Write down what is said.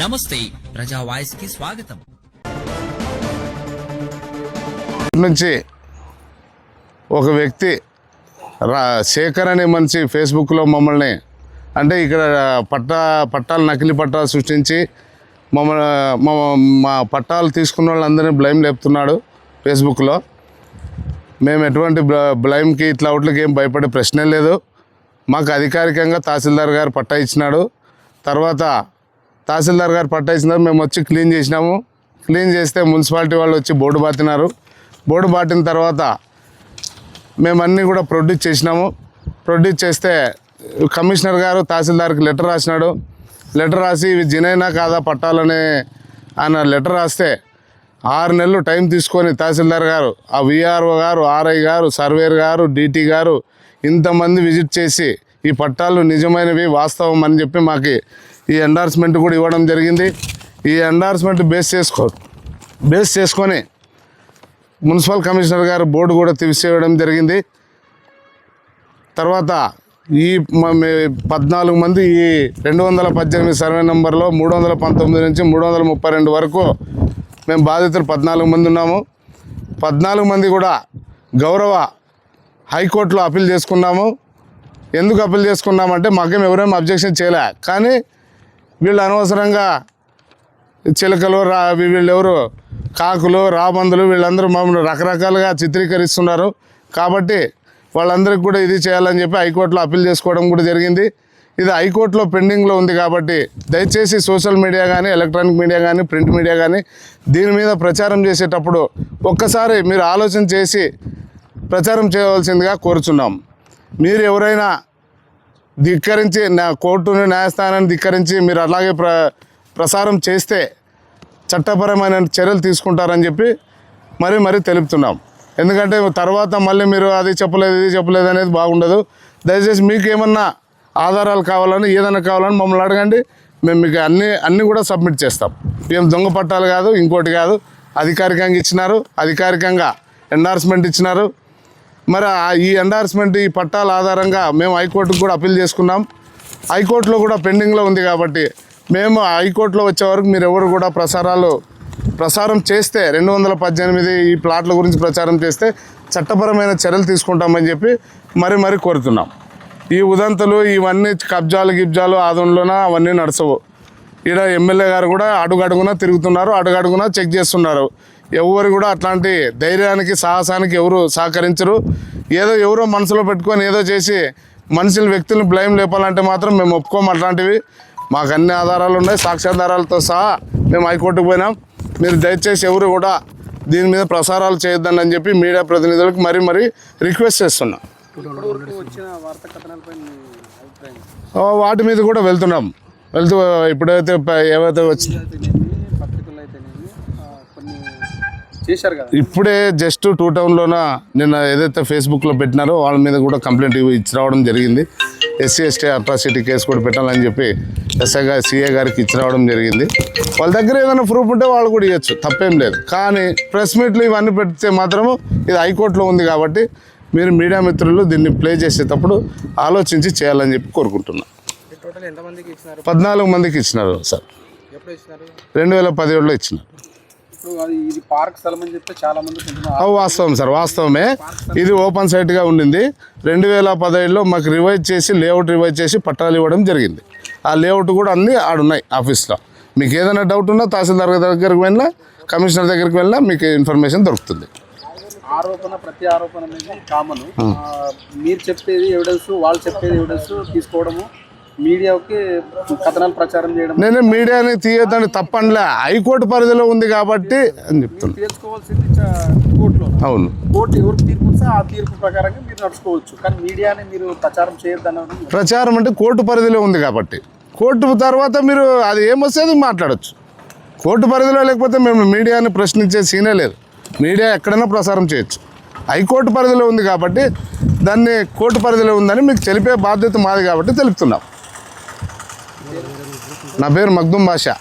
నమస్తే ప్రజా వాయిస్ కి స్వాగతం. నుంచి ఒక వ్యక్తి శేఖర్ అనే మనిషి ఫేస్బుక్లో మమ్మల్ని అంటే ఇక్కడ పట్టాలు నకిలీ పట్టాలు సృష్టించి మా పట్టాలు తీసుకున్న వాళ్ళందరినీ బ్లైమ్ లేపుతున్నాడు ఫేస్బుక్లో. మేము ఎటువంటి బ్లైమ్కి ఇట్లా అవుట్లకి ఏం భయపడే ప్రశ్నే లేదు. మాకు అధికారికంగా తహసీల్దార్ గారు పట్టా ఇచ్చినాడు. తర్వాత తహసీల్దార్ గారు పట్టా ఇచ్చినారు, మేము వచ్చి క్లీన్ చేసినాము. క్లీన్ చేస్తే మున్సిపాలిటీ వాళ్ళు వచ్చి బోర్డు బాతినారు. బోర్డు బాటిన తర్వాత మేము అన్నీ కూడా ప్రొడ్యూస్ చేసినాము. ప్రొడ్యూస్ చేస్తే కమిషనర్ గారు తహసీల్దార్కి లెటర్ రాసినాడు. లెటర్ రాసి ఇవి జినైనా కాదా పట్టాలని ఆయన లెటర్ రాస్తే 6 నెలలు టైం తీసుకొని తహసీల్దార్ గారు, ఆ విఆర్ఓ గారు, ఆర్ఐ గారు, సర్వేర్ గారు, డీటీ గారు ఇంతమంది విజిట్ చేసి ఈ పట్టాలు నిజమైనవి వాస్తవం అని చెప్పి మాకు ఈ ఎండార్స్మెంట్ కూడా ఇవ్వడం జరిగింది. ఈ ఎండార్స్మెంట్ బేస్ చేసుకొని మున్సిపల్ కమిషనర్ గారు బోర్డు కూడా తీసేయడం జరిగింది. తర్వాత ఈ 14 మంది ఈ 218 సర్వే నెంబర్లో 319 నుంచి 332 వరకు మేము బాధితులు 14 మంది ఉన్నాము. 14 మంది కూడా గౌరవ హైకోర్టులో అప్పీల్ చేసుకున్నాము. ఎందుకు అప్పీల్ చేసుకున్నామంటే మాకేం ఎవరేం అబ్జెక్షన్ చేయలే, కానీ వీళ్ళు అనవసరంగా చిలకలు వీళ్ళెవరు కాకులు రాబందులు వీళ్ళందరూ మమ్మల్ని రకరకాలుగా చిత్రీకరిస్తున్నారు. కాబట్టి వాళ్ళందరికీ కూడా ఇది చేయాలని చెప్పి హైకోర్టులో అప్పీల్ చేసుకోవడం కూడా జరిగింది. ఇది హైకోర్టులో పెండింగ్లో ఉంది. కాబట్టి దయచేసి సోషల్ మీడియా కానీ, ఎలక్ట్రానిక్ మీడియా కానీ, ప్రింట్ మీడియా కానీ దీని మీద ప్రచారం చేసేటప్పుడు ఒక్కసారి మీరు ఆలోచన చేసి ప్రచారం చేయవలసిందిగా కోరుచున్నాం. మీరు ఎవరైనా ధిక్కరించి కోర్టుని న్యాయస్థానాన్ని ధిక్కరించి మీరు అలాగే ప్రసారం చేస్తే చట్టపరమైన చర్యలు తీసుకుంటారని చెప్పి మరీ తెలుపుతున్నాం. ఎందుకంటే తర్వాత మళ్ళీ మీరు అది చెప్పలేదు ఇది చెప్పలేదు అనేది బాగుండదు. దయచేసి మీకు ఏమన్నా ఆధారాలు కావాలని ఏదైనా కావాలని మమ్మల్ని అడగండి. మేము మీకు అన్నీ కూడా సబ్మిట్ చేస్తాం. ఏం దొంగ పట్టాలు కాదు, ఇంకోటి కాదు. అధికారికంగా ఇచ్చినారు, అధికారికంగా ఎండార్స్మెంట్ ఇచ్చినారు. మరి ఈ ఎండార్స్మెంట్ ఈ పట్టాల ఆధారంగా మేము హైకోర్టుకు కూడా అప్పీల్ చేసుకున్నాం. హైకోర్టులో కూడా పెండింగ్లో ఉంది. కాబట్టి మేము హైకోర్టులో వచ్చే వరకు మీరు ఎవరు కూడా ప్రసారం చేస్తే 218 ఈ ప్లాట్ల గురించి ప్రచారం చేస్తే చట్టపరమైన చర్యలు తీసుకుంటామని చెప్పి మరీ కోరుతున్నాం. ఈ ఉదంతులు ఇవన్నీ కబ్జాలు ఆదంలోన అవన్నీ నడచవు. ఈడ ఎమ్మెల్యే గారు కూడా అడుగడుగునా తిరుగుతున్నారు, అడుగడుగునా చెక్ చేస్తున్నారు. ఎవరు కూడా అట్లాంటి ధైర్యానికి సాహసానికి ఎవరు సహకరించరు. ఎవరో మనసులో పెట్టుకొని ఏదో చేసి వ్యక్తులను బ్లైమ్ లేపాలంటే మాత్రం మేము ఒప్పుకోము. అట్లాంటివి మాకు అన్ని ఆధారాలు ఉన్నాయి, సాక్ష్యాధారాలతో సహా మేము హైకోర్టుకు పోయినాం. మీరు దయచేసి ఎవరు కూడా దీని మీద ప్రసారాలు చేయొద్దని అని చెప్పి మీడియా ప్రతినిధులకు మరీ రిక్వెస్ట్ చేస్తున్నాం. వాటి మీద కూడా వెళ్తూ ఇప్పుడైతే ఏవైతే వచ్చింది ఇప్పుడే జస్ట్ 2 టౌన్లోన నిన్న ఏదైతే ఫేస్బుక్లో పెట్టినారో వాళ్ళ మీద కూడా కంప్లైంట్ ఇచ్చి రావడం జరిగింది. SC/ST అట్రాసిటీ కేసు కూడా పెట్టాలని చెప్పి CA గారికి ఇచ్చి రావడం జరిగింది. వాళ్ళ దగ్గర ఏదైనా ప్రూఫ్ ఉంటే వాళ్ళు కూడా ఇవ్వచ్చు, తప్పేం లేదు. కానీ ప్రెస్ మీట్లు ఇవన్నీ పెడితే మాత్రము ఇది హైకోర్టులో ఉంది. కాబట్టి మీరు మీడియా మిత్రులు దీన్ని ప్లే చేసేటప్పుడు ఆలోచించి చేయాలని చెప్పి కోరుకుంటున్నాను. 14 మందికి ఇచ్చినారు సార్. 2017లో ఇచ్చినారు. వాస్తవం సార్, వాస్తవమే. ఇది ఓపెన్ సైట్గా ఉండింది. 2017లో మాకు లేఅవుట్ రివైజ్ చేసి పట్టాలు ఇవ్వడం జరిగింది. ఆ లేఅవుట్ కూడా అన్నీ ఆడున్నాయి ఆఫీస్లో. మీకు ఏదైనా డౌట్ ఉన్నా తహసీల్దార్ దగ్గరికి వెళ్ళినా, కమిషనర్ దగ్గరికి వెళ్ళినా మీకు ఇన్ఫర్మేషన్ దొరుకుతుంది. ప్రతి ఆరోపణ అనేది కామన్. మీరు చెప్పేది ఎవిడెన్స్, వాళ్ళు చెప్పేది ఎవిడెన్స్ తీసుకోవడము, మీడియాకి కథనాలు ప్రచారం చేయడం. నేను మీడియాని తీయద్దని తప్పనిలే, హైకోర్టు పరిధిలో ఉంది కాబట్టి అని చెప్తున్నాను. తెలుసుకోవాల్సింది కోర్టులో. అవును, కోర్టు ఎవరికి తీర్పు వస్తే ఆ తీర్పు ప్రకారంగా మీరు నడుచుకోవచ్చు. కానీ మీడియాని మీరు ప్రచారం చేయొద్దన్నారు. ప్రచారం అంటే కోర్టు పరిధిలో ఉంది కాబట్టి కోర్టు తర్వాత మీరు అది ఏమొస్తే మాట్లాడచ్చు. కోర్టు పరిధిలో లేకపోతే మేము మీడియాని ప్రశ్నించే సీనే లేదు. మీడియా ఎక్కడైనా ప్రసారం చేయొచ్చు. హైకోర్టు పరిధిలో ఉంది కాబట్టి దాన్ని కోర్టు పరిధిలో ఉందని మీకు తెలిపే బాధ్యత మాది కాబట్టి తెలుపుతున్నాం. నా పేరు మగ్దుమ్ బాషా.